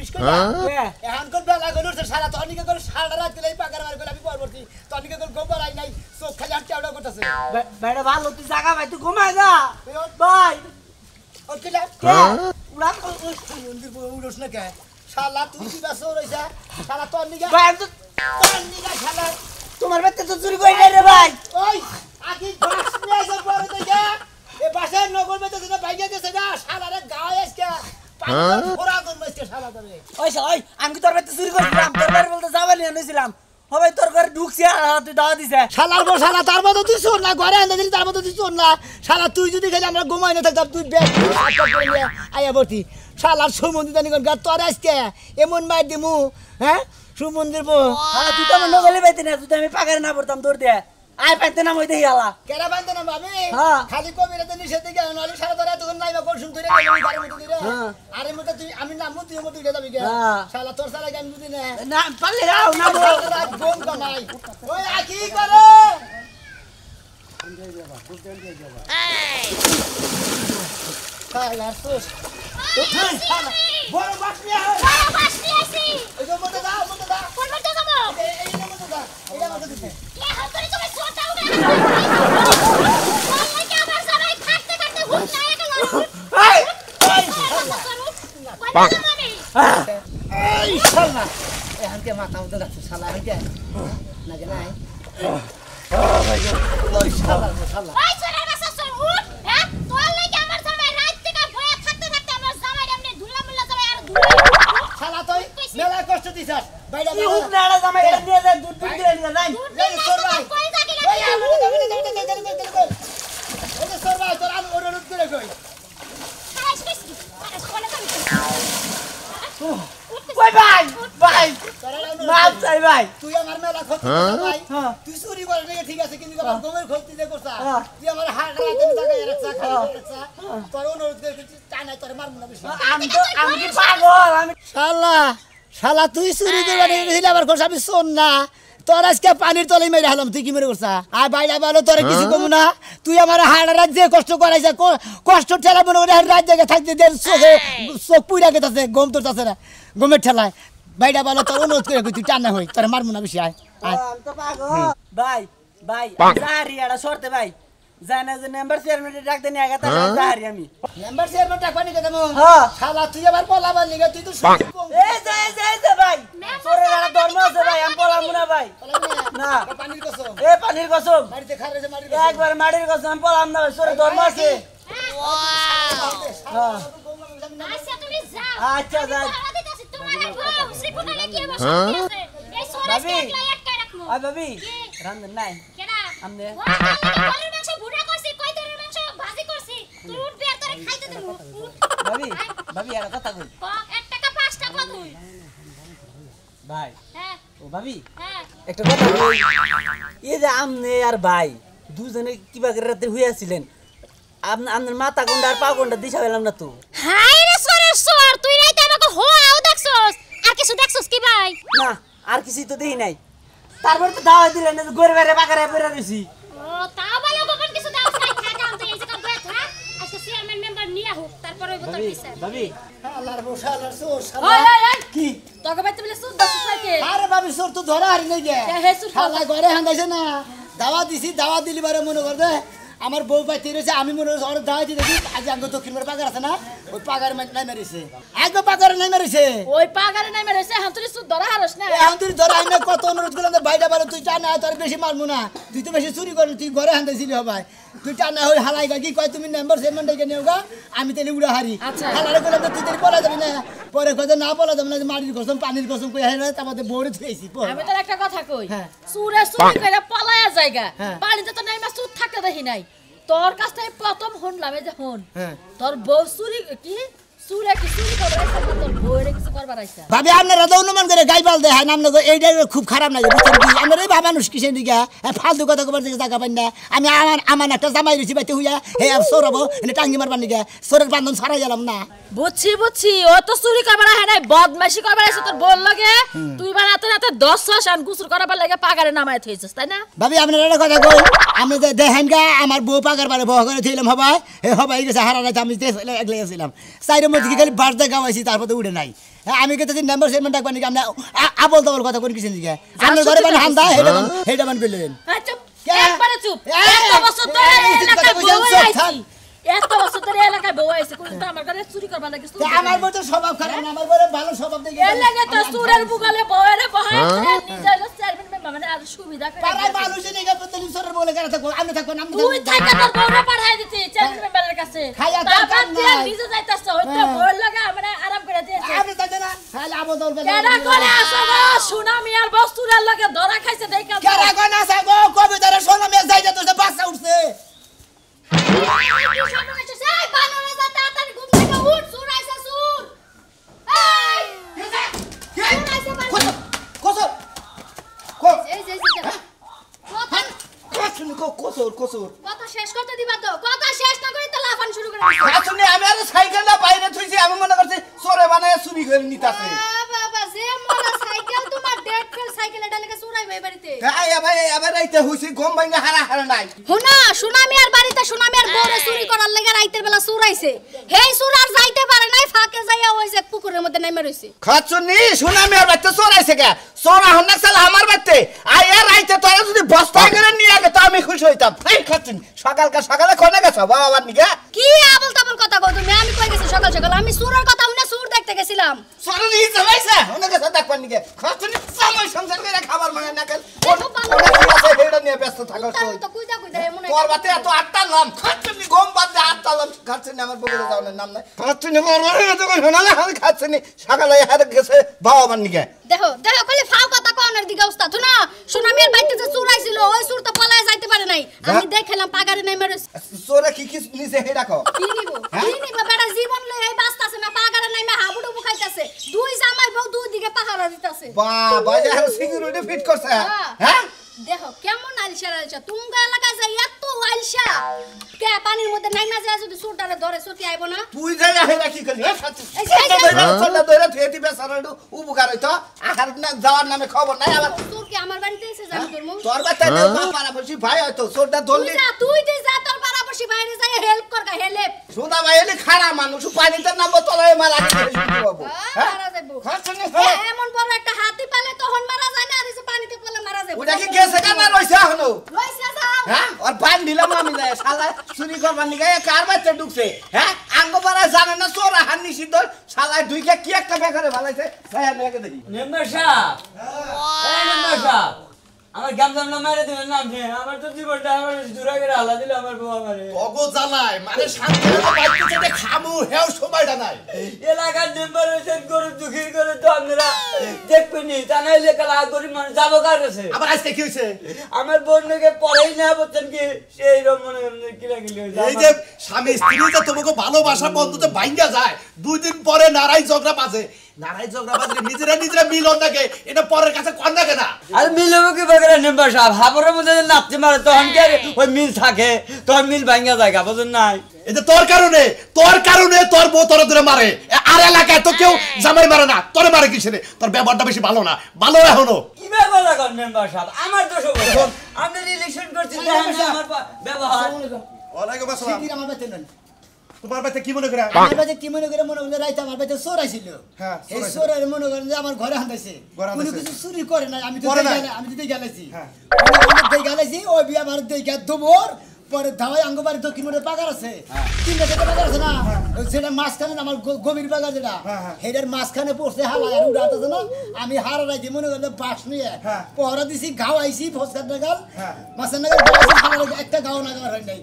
জানিস কইয়া এখন কোন বেলা গলুর সারা তনিকে করে সারা রাত দিলাই পাকার মার গলা আমি পরবর্তী তনিকে করে গোবর আই নাই চোখ খালি আর টাউডা করতেছে বেড়া ভালো তুই জায়গা ভাই তুই ঘুমাই যা ভাই ওকে যা উড়া মন্দির উড়ছ না কে শালা তুই কি বাসো রইছা শালা তনিকে ভাই তনিকে শালা তোমার বাচ্চা তো চুরি করে নাই রে ভাই ওই আকি বাস নিয়ে আসা পরে দেখা এ বাসায় নগর বেতে যেটা ভাইয়া গেছে না শালারে গায়ে আজকে পানি ভরা করে মাসকে শালা ধরে ওই আমি কি তোর বাচ্চা চুরি করেছিলাম তোর বাড়ি বলতে যাবানি এনেছিলাম হবে তোর ঘরে ঢুকছি আর তুই দাওয়া দিছে শালার বল শালা তার মতো তুই শোন না ঘরে আনতে দিলি তার মতো তুই শোন না শালা তুই যদি খালি আমরা ঘুমাই না থাকতাম তুই ব্যাগ আয়া বলতি শালার সুমন্দির দানি গা তোর আজকে এমন মার দিমু হ্যাঁ সুমন্দির বো হ্যাঁ তুই তো আমার নগলে পাইতে না তুই আমি পাকারে না পড়তাম তোর দিয়ে আয় পাইতে না মই দেখি আলা কেরা বানতে না ভাবি হ্যাঁ খালি কবিরাতে নিষেধ দিকে নালি সারা ধরে তখন নাইবা কোন শুন ধরে গাড়ি মতো দিরে আরে মতো তুই আমি নাম তুই মতো দিতে যাবি কে শালা তোর সারা গান বুঝি না না পারলে যাও না বোম কামাই ওই আকি করে শালা সোস বড় বাস নিয়ে আসি ওই যে মতো দাও কোন মধ্যে যাবো এই মতো দাও এটা মতো দিতে কে হাত করে তুমি ছোটাও না ওই কি আমার সবাই থাকতে থাকতে হুট না গেল এই শালা এখন কে মাথা মতো রাখছো শালা হইকে নাকি নাই ওই শালা ওই চলে বাসা সর উঠ হ্যাঁ তোর লাগি আমার সবাই রাত থেকে বয়া থাকতে থাকতে আমার জামাই এমনি ধুলা মুল্লা জামাই আর ধুলা শালা তুই মেলা কষ্ট দিছাস বাইরে কি হুক না আলা জামাই এটা নিয়ে যায় দুধ দিলে নিয়ে যায় এই সর ভাই কই জানি না এই সর ভাই তোর আমি ওর করে কই খাইছ কি আরে কোনে যাবি ওই ভাই ভাই মাপ চাই ভাই তুই আমার মেলা ক্ষতি ভাই তুই চুরি করে নিয়ে ঠিক আছে কিন্তু আমার গোমের ক্ষতি যে করছা তুই আমার হাড় রাতে জায়গায় রাখছা খালি রাখছা তোর অনুরোধ করে টানাই তোর মারমু না বেশি আমি কি পাগল আমি শালা তুই চুরি করে নিয়ে গেছিলি আবার কোন আমি শোন না তোর আজকে পানির তলে মেরে হলাম তুই কি মেরে করছা আর বাইরে ভালো তোর কিছু কমু না তুই আমার হাড় রাত যে কষ্ট করাইছে কষ্ট ঠেলা মনে করে রাত জায়গায় থাকতে দে চোখ পুইরা গেছে গম তোর আছে না গমের ঠেলায় বাইরে ভালো তোর অনুরোধ করে তুই টানা হই তোর মারমু না বেশি আয় আমি তো পাগল ভাই ভাই জারি এটা সরতে ভাই জানা যে নাম্বার চেয়ারম্যান ডাক দেনি আগে তা জারি আমি মেম্বার চেয়ারম্যান টাকা পানি কেন হ্যাঁ শালা তুই আবার পলাবার নিগা তুই তো শুনি কম এই যে ভাই তোরে একটা ধর্ম আছে ভাই আমি বললাম না ভাই না পানির কসম এ পানির কসম বাড়িতে খারেছে মাটির একবার মাটির কসম আমি বললাম না ভাই তোরে ধর্ম আছে হ্যাঁ আচ্ছা তুমি যাও আচ্ছা যাই তোমার বউ শ্রীপুনা নাকি আমার সাথে আছে এই সোরেশ একলা একটাই রাখমু ওই ভাবি রান্ধন নাই কেডা আমনে গরুর মাংস বুড়া করছি কই গরুর মাংস ভাজি করছি তুই উঠবি আর তোরে খাইতে দেবো ভাবি আর কথা কই 1 টাকা 5 টাকা তুই ভাই হ্যাঁ ও ভাবি হ্যাঁ একটা কথা কই এই যে আমনে আর ভাই দুজনে কিবা করে রাতে হইয়াছিলেন আপনার মাথা কোনটা আর পা কোনটা দিশা পেলাম না তো হাই রে সোরেশ সর তুই রাইতে আমাকে হোয়াও দেখছস আর কিছু দেখছস কি ভাই না আর কিছুই তো দেখি নাই তারপর তো দাওয়া দিলেন না গরে বেরে পাকারে পড়ে রইছি ও তাও ভালো গোপন কিছু দাও নাই থাকা আমি এই জায়গা বয়ে থাক আচ্ছা চেয়ারম্যান মেম্বার নিয়া হোক তারপরে বোতল দিছে ভাবি আল্লাহর বসালার সোর ওই শালা কি তোকে বাইতে বলে সুদ দাস নাকি আরে বাবি সোর তো ধরা হারি নাই গে হে সুদ শালা ঘরে হাঙ্গাইছে না দাওয়া দিছি দাওয়া দিলি বারে মনে কর দে আমার বউ পাইতে রয়েছে আমি মনে হচ্ছে অনেক দাওয়া দিয়ে দেখি আজ আঙ্গ দক্ষিণ পাগার আছে না ওই পাগার নাই মেরেছে আগে পাগারে নাই মেরেছে ওই পাগারে নাই মেরেছে এখন তুই সুদ ধরা হারস না এখন তুই ধরা আইনা কত অনুরোধ করলাম বাইরে বারো তুই টানা তোর বেশি মারবো না তুই তো বেশি চুরি করলি তুই ঘরে হান্দাইছিলি হবাই তুই টানা হই হালাই গা কি কয় তুমি মেম্বার চেয়ারম্যান ডেকে নেও গা আমি তাহলে উড়া হারি হালারে করলাম তুই তাহলে পলা যাবি না পরে কথা না পলা যাবি না মাটির কসম পানির কসম কই হাই না তারপরে বউরে থুইছি আমি তোর একটা কথা কই সুরে চুরি কইরা পলায়া জায়গা পানিতে তো নাই মা সুদ থাকতে দেখি নাই তোর কাছ থেকে প্রথম শুনলাম এই যে হন তোর বউ চুরি কি চুরে কি চুরি করবার আইছে তোর বউরে কিছু করবার আইছে ভাবি আপনারা তো অনুমান করে গাইবাল দেয় নাম লোক এইটা খুব খারাপ লাগে বুঝছেন কি আমরা এই বাবা মানুষ কিসের দিকে ফালতু কথা কবার দিকে জায়গা পাই না আমি আমার একটা জামাই রয়েছি বাইতে হইয়া হে সরাবো এনে টাঙ্গি মারবার নিকে সরের বান্ধন ছাড়াই গেলাম না বুঝছি ও তো চুরি করবার আহে নাই বদমাশি করবার আইছে তোর বল লাগে তুই বানাতে রাতে 10 ছস আন গুসুর করবার লাগে পাগারে নামায় থইছস তাই না ভাবি আপনারা একটা কথা কই আমি দেখেন গা আমার বউ পাগার বারে বউ করে থইলাম হবাই হে হবাই গেছে হারা রাতে আমি একলাই গেছিলাম সাইডের মধ্যে খালি বার্থডে গাওয়াইছি তারপরে উড়ে নাই হ্যাঁ আমি কিন্তু নাম্বার চেয়ারম্যান ডাকবা নাকি আমরা আবল তাবল কথা কোন কিছু লিখে আমার ঘরে বান হান্দা হেডা বান কইলেন চুপ একবারে চুপ এত বছর ধরে এলাকায় বউ আইছি এত বছর ধরে এলাকায় বউ আইছে কোন তো আমার ঘরে চুরি করবা লাগে আমার বউ তো স্বভাব খারাপ না আমার বউরে ভালো স্বভাব দেখি এর লাগে তো চুরের বুগালে বউরে বহায় নিজে চেয়ারম্যান মেম্বার মানে আর সুবিধা করে পাড়ায় মানুষ নেই প্রতিদিন চোরের বলে কেন থাকবো আমি থাকবো না তুই থাকা তোর বউরে পাঠাই দিতি চেয়ারম্যান মেম্বারের কাছে তারপর তুই নিজে যাইতাছ হইতো বউর লাগা আমরা আরাম করে দিয়েছে আমি যাইতে না খালি আবল তাবল কেডা করে আসো গো সুনামি আর বস্তুরের লাগে ধরা খাইছে দেইকা কেডা কোন আছে গো কবিতারে শোনা মে যাইতে তো বাচ্চা উঠছে কথা শেষ করতে দিবা তো কথা শেষ না করে তো লাফান শুরু করে আসলে আমি আর সাইকেলটা বাইরে থইছি আমি মনে করছি চোরে বানায় চুরি করে নিতাছে বাবা যে মোলা সাইকেল তোমার ডেট ফেল সাইকেল এটা লেগে চুরাই ভাই বাড়িতে আবার রাইতে হইছি গম ভাঙা হারা নাই হুনা সুনামি আর বাড়িতে সুনামি আর বউরে চুরি করার লাগা রাইতের বেলা চুরাইছে হেই চুরার যাইতে পারে নাই ফাঁকে যাইয়া ওই যে পুকুরের মধ্যে নেমে রইছে খাচ্ছনি সুনামি আর বাচ্চা চোরাইছে কে চোরা হন্না চাল আমার বাড়িতে আয়া রাইতে তোরা যদি বস্তায় করে নিয়ে আগে তো আমি খুশি হইতাম এই খাচ্ছনি সকালে কোনে গেছ বাবার নিকে কি আবল তাবল কথা কও তুমি আমি কই গেছি সকাল সকাল আমি চুরের কথা শুনে চুর দেখতে গেছিলাম চোরা নিয়ে চালাইছে ওনে গেছ দেখবার নিকে খাচ্ছনি সময় সংসার করে খাবার মানে না কেন হেডা নিয়ে ব্যস্ত থাকো আমি তো কইদা এমন তোর বাতে এত আটটা নাম খাচ্ছনি গম বাদ দে আটটা নাম খাচ্ছনি আমার বগলে যাওয়ার নাম নাই খাচ্ছনি মরমারে যখন শোনালে আমি খাচ্ছনি সকালে হার গেছে বাবার নিকে দেখো কইলে ফাও কথা কোনের দিকে উস্তাদ না সুনামি আর বাইতে যে চুর আইছিল ওই চুর তো পলায় যাইতে পারে নাই আমি দেখলাম পাগারে নাই মেরে চোরা কি নিছে হেডা কো কি নিব বেটা জীবন লই এই বাস্তাছে না পাগারে নাই মে হাবুডু বুখাইতাছে দুই জামাই বউ দুই দিকে পাহারা দিতাছে বাবা যার সিকিউরিটি ফিট করছে হ্যাঁ দেখো কেমন আলসা তুমগা এলাকায় যাই এত আলসা কে পানির মধ্যে নাইমা যায় যদি চুরটারে ধরে সত্যি আইবো না তুই যাই হেডা কি করলি চোরটা ধরে তুই এটি বেসারাডু উপকার হইতো আহার না যাওয়ার নামে খবর নাই আবার তোর কি আমার বাড়িতে এসে জানি তোর মুখ তোর বাচ্চা না পাড়াপড়শি ভাই হয়তো চোরটা ধরলি তুই যা তোর পাড়াপড়শি বাইরে যাই হেল্প কর হেল্প সুদা ভাই এলি খারাপ মানুষ পানিতে নামবো তলায় মারা গেছে বাবু মারা যাইবো এমন বড় একটা হাতি পালে তখন মারা যায় না আর এসে পানিতে পড়লে মারা যাবে ওটা কি গেছে কেন রইছে এখনো রইছে যাও হ্যাঁ আর বান দিলাম আমি না শালা চুরি করবার নিগে কার বাচ্চা ঢুকছে হ্যাঁ আঙ্গপাড়া জানে না চোর হার নিষিদ্ধ শালা দুইটা কি একটা বেকারে ভালাইছে ছায়া মেয়েকে দেখি মেম্বার সাহেব এই মেম্বার সাহেব আমার গামজাম না মেরে দিবেন না আপনি আমার তো জীবনটা আমার জুড়া করে হালা দিল আমার বউ আমারে অগো জ্বালায় মানে শান্তি বাইতে যেতে খামু হেও সময়টা নাই এলাকার মেম্বার হয়েছেন গরু দুঃখী করে তো আপনারা দেখবেনি তা নাইলে কালা গরিব মানুষ যাবো কার কাছে আবার আজকে কি হইছে আমার বোনকে পড়াই না বলছেন কি সেই রকম মনে কিলাকিলি হয়েছে এই যে স্বামী স্ত্রী যে তোমাকে ভালোবাসা বন্ধুতে ভাঙ্গা যায় 2 দিন পরে নারাই ঝগড়া বাজে নারাই ঝগড়া বাজে নিজেরা মিলন থাকে এটা পরের কাছে কোন থাকে না আর মিলবো কি বাগেরা মেম্বার সাহেব হাবরের মধ্যে নাচতে মারে তখন কি ওই মিল থাকে তখন মিল ভাঙ্গা জায়গা বুঝুন নাই এই যে তোর কারণে তোর বউ তোর ধরে মারে আর এলাকায় তো কেউ জামাই মারে না তোরে মারে কিসেরে তোর ব্যবহারটা বেশি ভালো না ভালো এখনো কি ব্যবহার করেন মেম্বার সাহেব আমার দোষ হবে আপনি ইলেকশন করছেন আমার ব্যবহার ওয়ালাইকুম আসসালাম কি আমার বাতে নন তোমার বাতে কি মনে করে আমার বাতে কি মনে করে রাইতে আমার বাতে চোর আইছিল হ্যাঁ, চোর এই আইছিল। চোরের মনে করেন যে আমার ঘরে হান্দাইছে ঘরে কোনো হান্দাইছে। কিছু চুরি করে নাই আমি তো করে নাই। গেলাইছি হ্যাঁ। দেই গেলাইছি ওই বিয়া আমার দেই গা দবর পরে ধাওয়াই আঙ্গবাড়ি দক্ষিণ মোড়ে পাগার আছে 3টা থেকে পাগার আছে না সেটা মাঝখানে না, আমার গভীর পাগার যেটা হেডের মাঝখানে পড়ছে হালা আর উড়াতেছে না আমি হারা রাইছি মনে করেন বাস নিয়ে পহরা দিছি গাও আইছি ফসকার নাগাল মাছের নাগাল একটা গাও নাগাল হয় নাই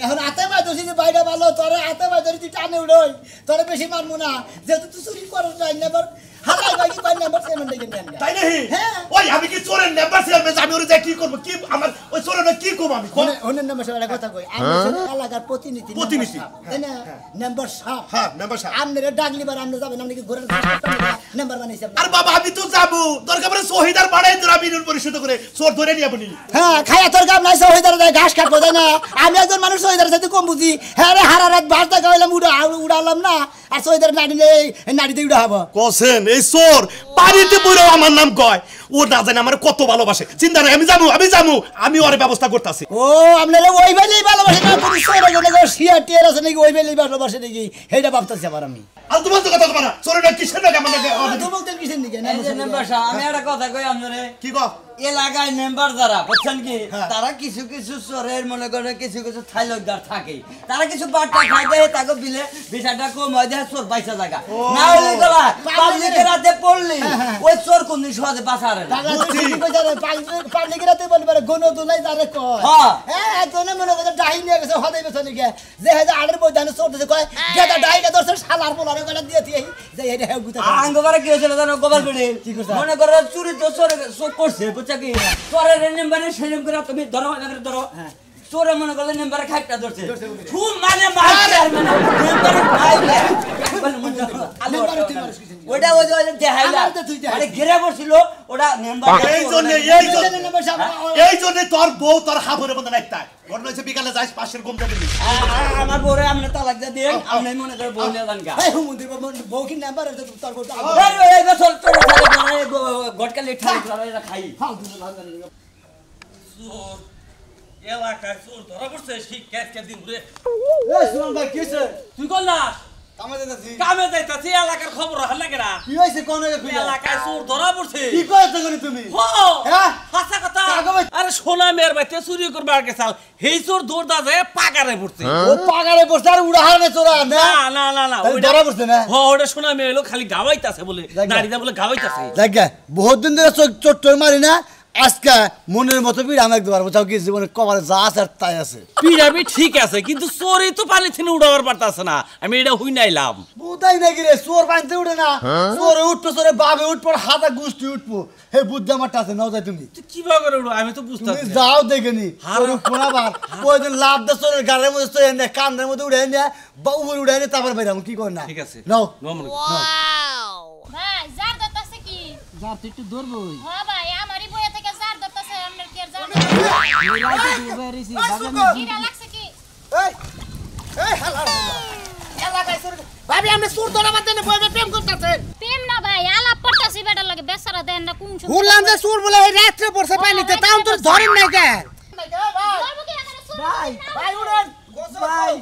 এখন হাতে মাই দোষী যে বাইরে ভালো তোরে হাতে মাই ধরে তুই টানে উড়োই তোরে বেশি মারবো না যেহেতু তুই চুরি করো নাই নেবার হালাই বাকি পাই নেবার সেমন দেখেন কেন তাই নাকি হ্যাঁ। ওই আমি কি চোরের নেবার ছিলাম আমি ওরে যাই কি করব কি আমার ওই চোরের কি করব আমি ওনের নাম্বার সাহেব একটা কথা কই আমি এলাকার প্রতিনিধি প্রতিনিধি। তাই না নাম্বার সাহেব হ্যাঁ মেম্বার সাহেব আপনারা ডাকলি বার আপনি যাবেন আপনি কি ঘোরার নাম্বার বানাইছে আর বাবা আমি তো যাবো দরকার পড়ে শহীদার বাড়াই তোরা বিনুর পরিশোধ করে চোর ধরে নিয়ে আপনি হ্যাঁ খায়া তোর কাম নাই সহিদার দেয় ঘাস কাটবো তাই না আমি একজন মানুষ সহিদার সাথে কম বুঝি হ্যাঁ রে হারা রাত ভাত দেখা হইলাম উড়ালাম না আর সহিদার নাড়িতে উড়া হবো কোসেন এই চোর পানিতে পড়েও আমার নাম কয় ও না জানে আমার কত ভালোবাসে চিন্তা নাই আমি যাবো আমি ওরে ব্যবস্থা করতেছি ও আপনারা ওই বেলেই ভালোবাসে না তুমি সরে গেলে শিয়া টিয়ার আছে নাকি ওই বেলেই ভালোবাসে নাকি সেইটা ভাবতেছি আবার আমি আর তোমার তো কথা তোমার চোরেরা কিসের না কেমন তো বলতেন কিসের নিকে না এই যে মেম্বার সাহেব, আমি একটা কথা কই আপনারে, কি গো এলাকায় মেম্বার যারা বুঝছেন কি, হ্যাঁ। তারা কিছু কিছু চোরের মনে করে কিছু কিছু থাইলকদার থাকে, তারা কিছু বাট্টা খাই দেয়, তাকে বিলে বিষয়টা কম হয় দেয়, চোর পয়সা জায়গা না হলে গলা পাবলিকের হাতে পড়লি ওই চোর কোন দিন সহজে বাঁচারে না। পাবলিকের রাতে বলবে গণ দুলাই যারে কয় হ্যাঁ। হ্যাঁ একজনে মনে করে ডাহি নিয়ে গেছে হদাই বেছে নিকে যে হেজা আড়ের বইদানে চড়তেছে কয় গেদা ডাহিটা ধরছে শালার পোলারে কয়টা দিয়ে দিয়ে যে এটা হেউ গুতা আঙ্গবারে কি হয়েছিল জানো গোপাল বিড়ি, কি করছে? মনে করো চুরি তো চোর করছে বুঝছা কি, চোরের নেম্বারে সেরকম করে তুমি ধরো এখানে ধরো, চোরে মনে করলে নেম্বারে খাইটা ধরছে খুব মানে মারছে আর মানে নেম্বারে খাইলে একবারে মনে আলো ওটা ওই যে দেখাইলা আরে ঘেরে বসছিল ওটা নেম্বার এই জন্য তোর বউ তোর হাবুরে মধ্যে নাইতা ঘটনা হচ্ছে বিকালে যাইস পাশের ঘুমটা দিবি আমার বউরে আপনি তালাক দিয়ে দেন, আপনি মনে করে বউ নিয়ে যান গা। এই হুমুন্দি বউ কি নাম্বার আছে তোর বউ আরে এই বছর চোর খালে গটকালে ঠাই করে খাই। এলাকায় চোর ধরা পড়ছে শিক্ষা দিন ঘুরে এই সুমন ভাই কি হইছে তুই কল না কামে যাইতাছি কামে যাইতাছি এলাকার খবর হাল লাগে না কি হইছে কোন আগে কইলা এলাকায় চোর ধরা পড়ছে কি কইতে করি তুমি হ্যাঁ হাসা কথা কাগো ভাই। আরে সোনা মেয়ের বাইতে চুরি করবার গেছাল হেই চোর দৌড় দা যায় পাগারে পড়ছে ও পাগারে বসে আর উড়াহারে চোরা না না না না না তাহলে ধরা পড়ছে না? ওটা সোনা মেয়ে হলো খালি গাওয়াইতাছে বলে জায়গা। নারীদা বলে গাওয়াইতাছে দেখা বহুত দিন ধরে চোট মারি না আজকে মনের মতো বিড় আমি একবার বোঝাও কি জীবনে কবারে যা আছে আর তাই আছে পিরাবি ঠিক আছে কিন্তু চোরই তো পানি থেকে উড়াবার পারতাছে না আমি এটা হুই নাইলাম বুঝাই নাকি রে চোর পানিতে উঠে না চোরে উঠবো চোরে বাবে উঠবো হাতা গুষ্টি উঠবো হে বুদ্ধি আমারটা আছে নাও যাই তুমি তুই কিভাবে করে উড়ো আমি তো তুমি বুঝতাছি না। যাও দেখে নি চোর ফোনাবার ওই দিন লাভ দে চোরের গাড়ির মধ্যে চোরে নে কান্দের মধ্যে উড়ে নে বা উপরে উড়ে নে তারপর বাইরাম কি কর না ঠিক আছে নাও নমন ভাই জার দত্তাছে কি যা তুই একটু ধরবই হ্যাঁ ভাই আমারই বইয়া থেকে জার দত্তাছে আপনার কি আর জার রাতে দুবার রিসি কিরা লাগছে কি এই এই হালা এলাকায় চোর ভাবি আমরা চোর ধরা মারতে না বইবে প্রেম করতেছেন প্রেম না ভাই আলাপ করতাছি বেটার লাগে বেচারা দেন না কোন সময় বললাম যে চোর বলে এই রাত্রে পড়ছে পানিতে তাও তো ধরেন নাই কে ধরবো কি এখানে সুর ভাই ভাই উড়েন ভাই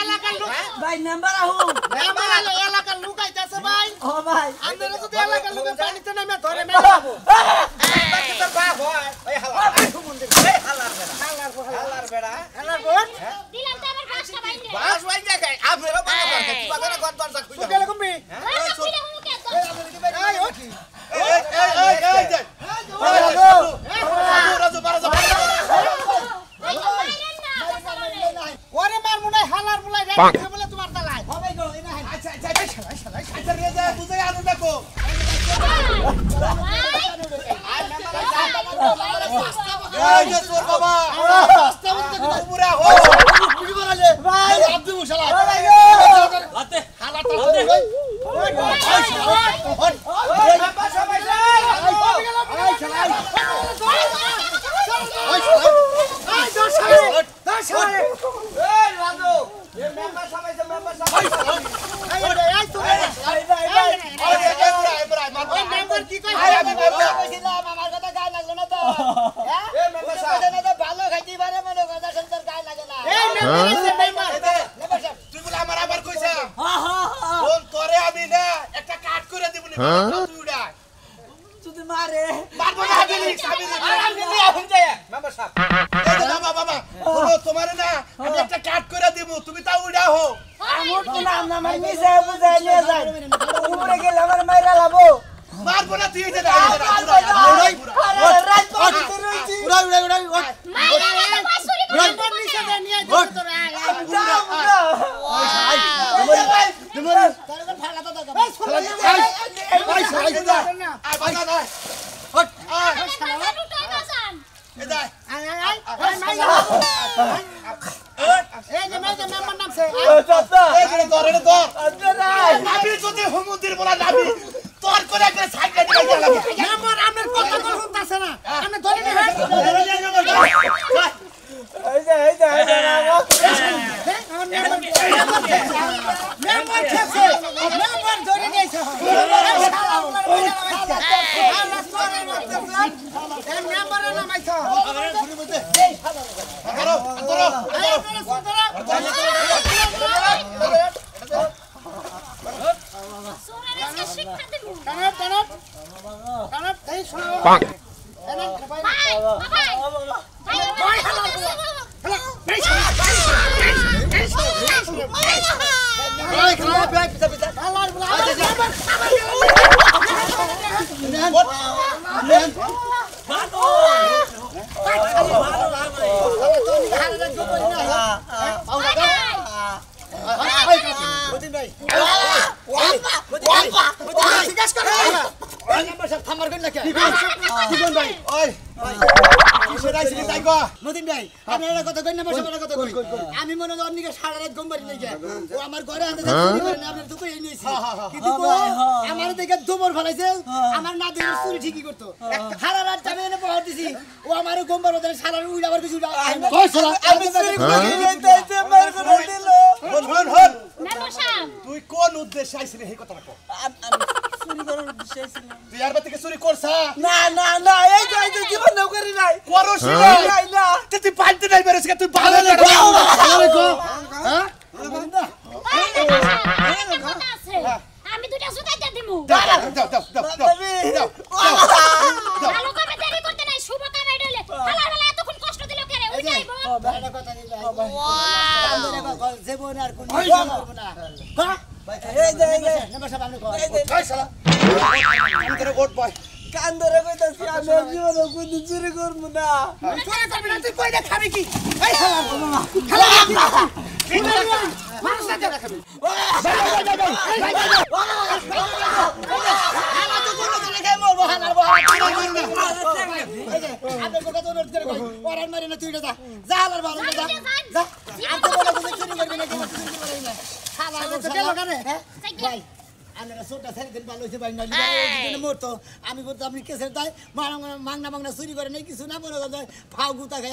এলাকার লোক ভাই নাম্বার আহু এলাকার লোক আইতাছে ভাই ও ভাই আপনারা যদি এলাকার লোকে পানিতে নামে ধরে মেলাবো তোর বাপ হয় এই হালা এই সুমন্দির এই হালার বেড়া দিলাম তো আবার বাসটা বাইরে বাস ভাই দেখে আপনারা বাবা বাবা কি বাজারে ঘর দরজা খুলে গেল কমবি এই খুলে হুমু কে তো এই ওঠি ওরে মার মুনাই হালার মুলাই রে বলে তোমার দালাই হবে গো এই না আচ্ছা আচ্ছা আচ্ছা রে যা বুঝাই আনো দেখো এই যে তোর বাবা রাস্তা বন্ধ করে উপরে হো কি বলালে ভাই আব্দু মুশালা লাতে হালাটা ভাই ওই বাবা সবাই তুই বলে আমার আবার কইছা বল তোরে আমি না একটা কাট করে দিব না তুই উড়া যদি মারে মারবো না আমি এখন যাই মেম্বার সাহেব এই যে বাবা বলো তোমারে না আমি একটা কাট করে দিব তুমি তা উড়া হো আমুর তো নাম না মাই মিছে বুঝাই নিয়ে যাই উপরে গেলে আমার মাইরা লাবো মারবো না তুই যে উড়াই উড়াই উড়াই মাইরা বাসুরি করে নিচে দে নিয়ে যাও তোরা মেম্বার ধরো সোরের আজকে শিক্ষা দেব আমি মনে হয় অন্যকে সারা রাত ঘুম পারি নাই ও আমার ঘরে আনতে আপনার দুপুরে নিয়েছি কিন্তু আমার দেখে দুপুর ফেলাইছে আমার না দেখে চুরি ঠিকই করতো সারা রাত আমি এনে পাওয়া দিছি ও আমার ঘুম পারো সারা উইলা আবার কিছু তুই কোন উদ্দেশ্যে আইছিলি এই কথা রাখো চুরি করার উদ্দেশ্যে ছিল তুই আর বাতিকে চুরি করছা না না না এই তো জীবন নাও করি নাই করছ নাই না তুই পাল্টে নাই বেরেছ তুই ভালো হ্যাঁ আমি দুটা সুতাই দিয়ে দিমু দাও ভালো কামে দেরি করতে নাই শুভ কামে ডলে হালার বেলা এতক্ষণ কষ্ট দিল কেরে ওই যাইবো জীবন আর কোন ওট বয় কান ধরে কইতাছি আমি জীবন কোন চুরি করব না চুরি করবি না তুই কইলে খাবি কি আমি বলতো আপনি কেসের দায় মাংনা চুরি করে নাই কিছু না মনে ফাউ গুতা খাই